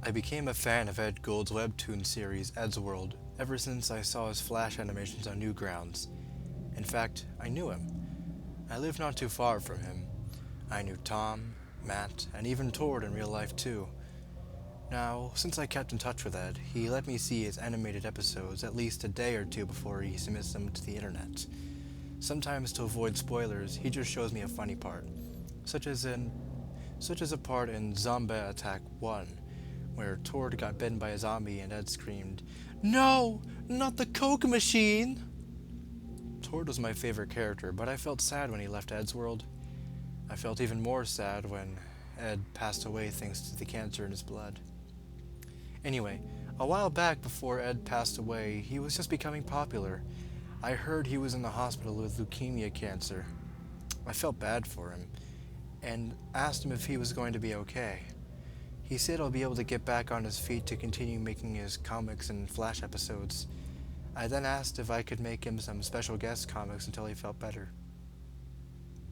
I became a fan of Edd Gould's webtoon series Eddsworld ever since I saw his flash animations on Newgrounds. In fact, I knew him. I lived not too far from him. I knew Tom, Matt, and even Tord in real life too. Now, since I kept in touch with Edd, he let me see his animated episodes at least a day or two before he submits them to the internet. Sometimes to avoid spoilers, he just shows me a funny part, such as a part in Zombie Attack 1, where Tord got bitten by a zombie and Edd screamed, "No! Not the Coke machine!" Tord was my favorite character, but I felt sad when he left Eddsworld. I felt even more sad when Edd passed away thanks to the cancer in his blood. Anyway, a while back before Edd passed away, he was just becoming popular. I heard he was in the hospital with leukemia cancer. I felt bad for him, and asked him if he was going to be okay. He said he'll be able to get back on his feet to continue making his comics and Flash episodes. I then asked if I could make him some special guest comics until he felt better.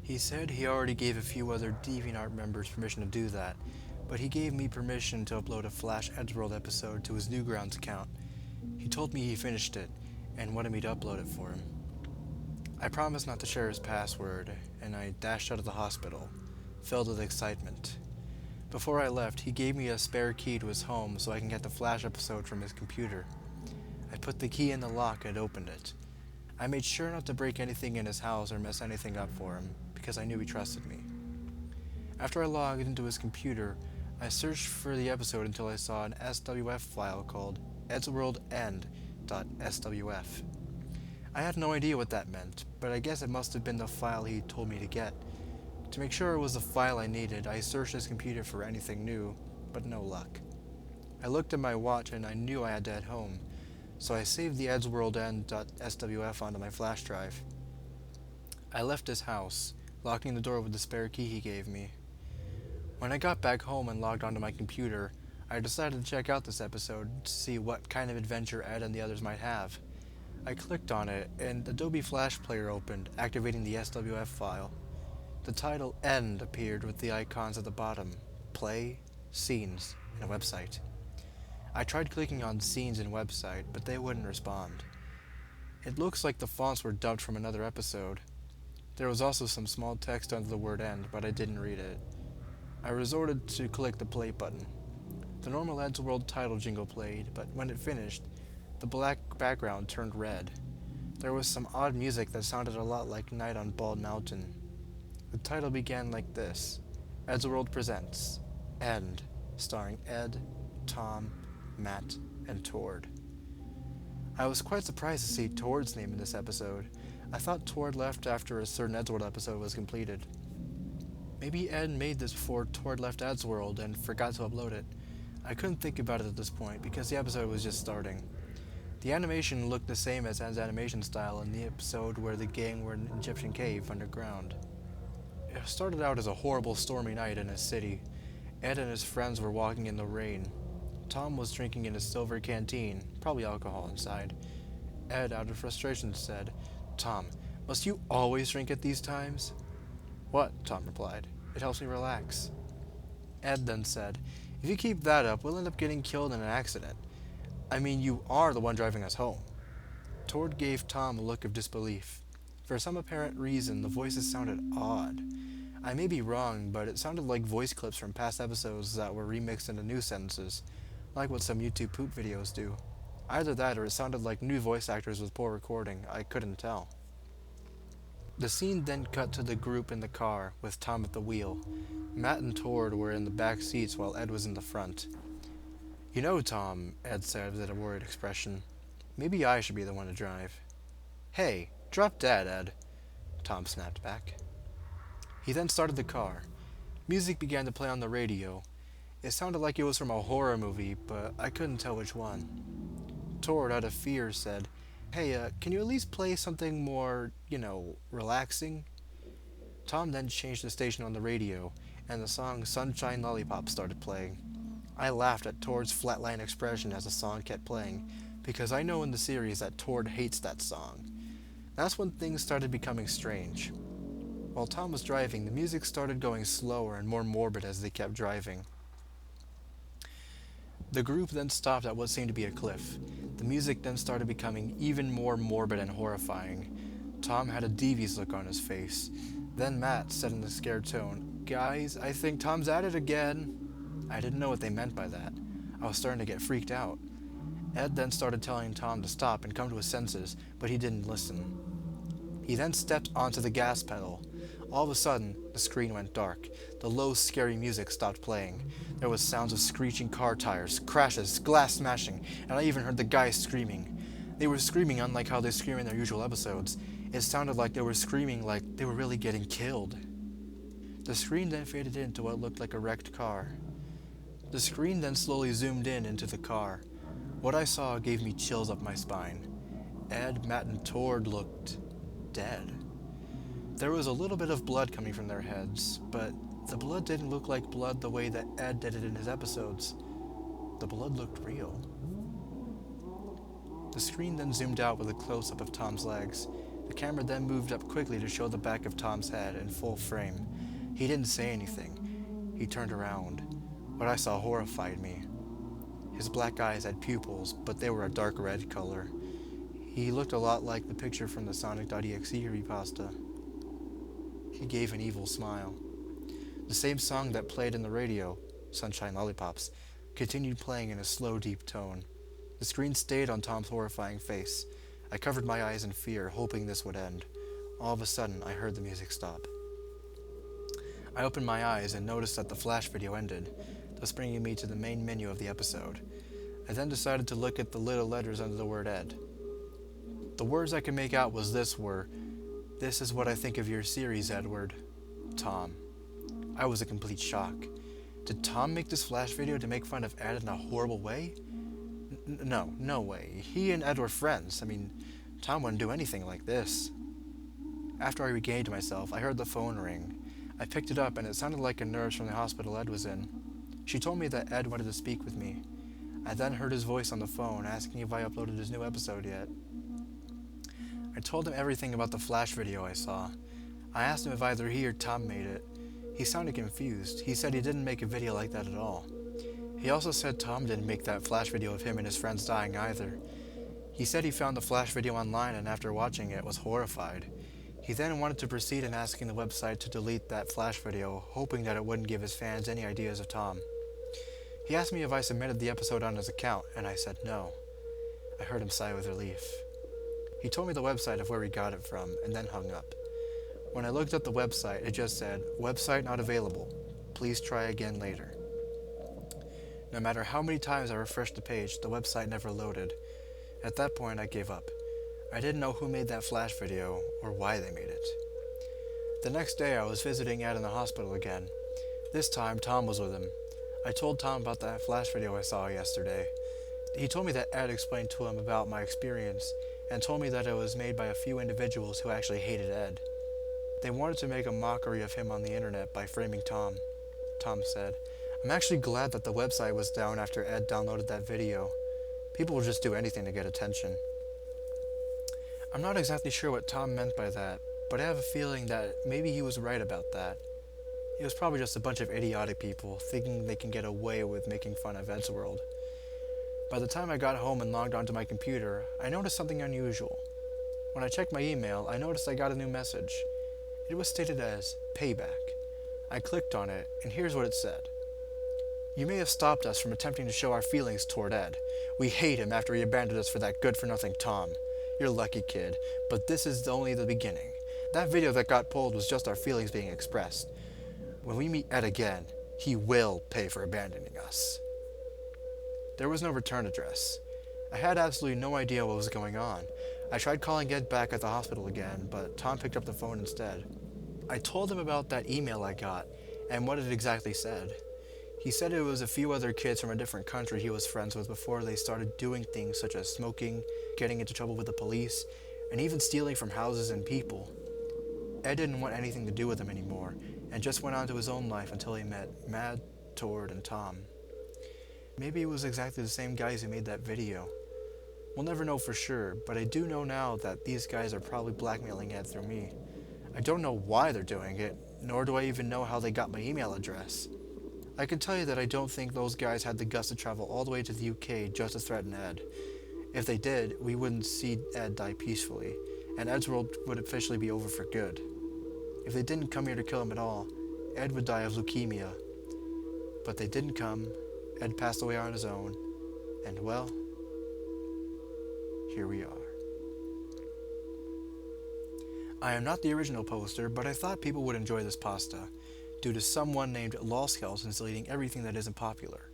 He said he already gave a few other DeviantArt members permission to do that, but he gave me permission to upload a Flash Eddsworld episode to his Newgrounds account. He told me he finished it, and wanted me to upload it for him. I promised not to share his password, and I dashed out of the hospital, filled with excitement. Before I left, he gave me a spare key to his home so I can get the Flash episode from his computer. I put the key in the lock and opened it. I made sure not to break anything in his house or mess anything up for him, because I knew he trusted me. After I logged into his computer, I searched for the episode until I saw an SWF file called eddsworldend.swf. I had no idea what that meant, but I guess it must have been the file he told me to get. To make sure it was the file I needed, I searched his computer for anything new, but no luck. I looked at my watch and I knew I had to head home, so I saved the eddsworldend.swf onto my flash drive. I left his house, locking the door with the spare key he gave me. When I got back home and logged onto my computer, I decided to check out this episode to see what kind of adventure Edd and the others might have. I clicked on it, and Adobe Flash Player opened, activating the SWF file. The title End appeared with the icons at the bottom: Play, Scenes, and a website. I tried clicking on Scenes and Website, but they wouldn't respond. It looks like the fonts were dubbed from another episode. There was also some small text under the word End, but I didn't read it. I resorted to click the play button. The normal Eddsworld title jingle played, but when it finished, the black background turned red. There was some odd music that sounded a lot like Night on Bald Mountain. The title began like this: Eddsworld presents End, starring Edd, Tom, Matt, and Tord. I was quite surprised to see Tord's name in this episode. I thought Tord left after a certain Eddsworld episode was completed. Maybe Edd made this before Tord left Eddsworld and forgot to upload it. I couldn't think about it at this point because the episode was just starting. The animation looked the same as Edd's animation style in the episode where the gang were in an Egyptian cave underground. It started out as a horrible stormy night in a city. Edd and his friends were walking in the rain. Tom was drinking in a silver canteen, probably alcohol inside. Edd, out of frustration, said, "Tom, must you always drink at these times?" "What?" Tom replied. "It helps me relax." Edd then said, "If you keep that up, we'll end up getting killed in an accident. I mean, you are the one driving us home." Tord gave Tom a look of disbelief. For some apparent reason, the voices sounded odd. I may be wrong, but it sounded like voice clips from past episodes that were remixed into new sentences, like what some YouTube poop videos do. Either that or it sounded like new voice actors with poor recording. I couldn't tell. The scene then cut to the group in the car, with Tom at the wheel. Matt and Tord were in the back seats while Edd was in the front. "You know, Tom," Edd said with a worried expression, "maybe I should be the one to drive." "Hey, drop that, Edd," Tom snapped back. He then started the car. Music began to play on the radio. It sounded like it was from a horror movie, but I couldn't tell which one. Tord, out of fear, said, "Hey, can you at least play something more, relaxing?" Tom then changed the station on the radio, and the song Sunshine Lollipop started playing. I laughed at Tord's flatline expression as the song kept playing, because I know in the series that Tord hates that song. That's when things started becoming strange. While Tom was driving, the music started going slower and more morbid as they kept driving. The group then stopped at what seemed to be a cliff. The music then started becoming even more morbid and horrifying. Tom had a devious look on his face. Then Matt said in a scared tone, "Guys, I think Tom's at it again." I didn't know what they meant by that. I was starting to get freaked out. Ed then started telling Tom to stop and come to his senses, but he didn't listen. He then stepped onto the gas pedal. All of a sudden, the screen went dark. The low, scary music stopped playing. There was sounds of screeching car tires, crashes, glass smashing, and I even heard the guys screaming. They were screaming unlike how they scream in their usual episodes. It sounded like they were screaming like they were really getting killed. The screen then faded into what looked like a wrecked car. The screen then slowly zoomed in into the car. What I saw gave me chills up my spine. Ed, Matt, and Tord looked dead. There was a little bit of blood coming from their heads, but the blood didn't look like blood the way that Ed did it in his episodes. The blood looked real. The screen then zoomed out with a close-up of Tom's legs. The camera then moved up quickly to show the back of Tom's head in full frame. He didn't say anything. He turned around. What I saw horrified me. His black eyes had pupils, but they were a dark red color. He looked a lot like the picture from the Sonic.EXE Creepypasta. He gave an evil smile. The same song that played in the radio, Sunshine Lollipops, continued playing in a slow, deep tone. The screen stayed on Tom's horrifying face. I covered my eyes in fear, hoping this would end. All of a sudden, I heard the music stop. I opened my eyes and noticed that the flash video ended, thus bringing me to the main menu of the episode. I then decided to look at the little letters under the word Ed. The words I could make out were, "This is what I think of your series, Edward. Tom." I was a complete shock. Did Tom make this flash video to make fun of Ed in a horrible way? No way. He and Ed were friends. Tom wouldn't do anything like this. After I regained myself, I heard the phone ring. I picked it up and it sounded like a nurse from the hospital Ed was in. She told me that Ed wanted to speak with me. I then heard his voice on the phone asking if I uploaded his new episode yet. I told him everything about the flash video I saw. I asked him if either he or Tom made it. He sounded confused. He said he didn't make a video like that at all. He also said Tom didn't make that flash video of him and his friends dying either. He said he found the flash video online and after watching it was horrified. He then wanted to proceed in asking the website to delete that flash video, hoping that it wouldn't give his fans any ideas of Tom. He asked me if I submitted the episode on his account, and I said no. I heard him sigh with relief. He told me the website of where he got it from, and then hung up. When I looked at the website, it just said, "Website not available. Please try again later." No matter how many times I refreshed the page, the website never loaded. At that point, I gave up. I didn't know who made that flash video, or why they made it. The next day, I was visiting Ed in the hospital again. This time, Tom was with him. I told Tom about that flash video I saw yesterday. He told me that Ed explained to him about my experience, and told me that it was made by a few individuals who actually hated Ed. They wanted to make a mockery of him on the internet by framing Tom. Tom said, "I'm actually glad that the website was down after Ed downloaded that video. People will just do anything to get attention." I'm not exactly sure what Tom meant by that, but I have a feeling that maybe he was right about that. It was probably just a bunch of idiotic people thinking they can get away with making fun of Eddsworld. By the time I got home and logged onto my computer, I noticed something unusual. When I checked my email, I noticed I got a new message. It was stated as payback. I clicked on it, and here's what it said. "You may have stopped us from attempting to show our feelings toward Ed. We hate him after he abandoned us for that good-for-nothing Tom. You're lucky, kid, but this is only the beginning. That video that got pulled was just our feelings being expressed. When we meet Ed again, he will pay for abandoning us." There was no return address. I had absolutely no idea what was going on. I tried calling Ed back at the hospital again, but Tom picked up the phone instead. I told him about that email I got, and what it exactly said. He said it was a few other kids from a different country he was friends with before they started doing things such as smoking, getting into trouble with the police, and even stealing from houses and people. Ed didn't want anything to do with them anymore, and just went on to his own life until he met Matt, Tord, and Tom. Maybe it was exactly the same guys who made that video. We'll never know for sure, but I do know now that these guys are probably blackmailing Ed through me. I don't know why they're doing it, nor do I even know how they got my email address. I can tell you that I don't think those guys had the guts to travel all the way to the UK just to threaten Edd. If they did, we wouldn't see Edd die peacefully, and Eddsworld would officially be over for good. If they didn't come here to kill him at all, Edd would die of leukemia. But they didn't come, Edd passed away on his own, and well, here we are. I am not the original poster, but I thought people would enjoy this pasta, due to someone named LolSkeletons deleting everything that isn't popular.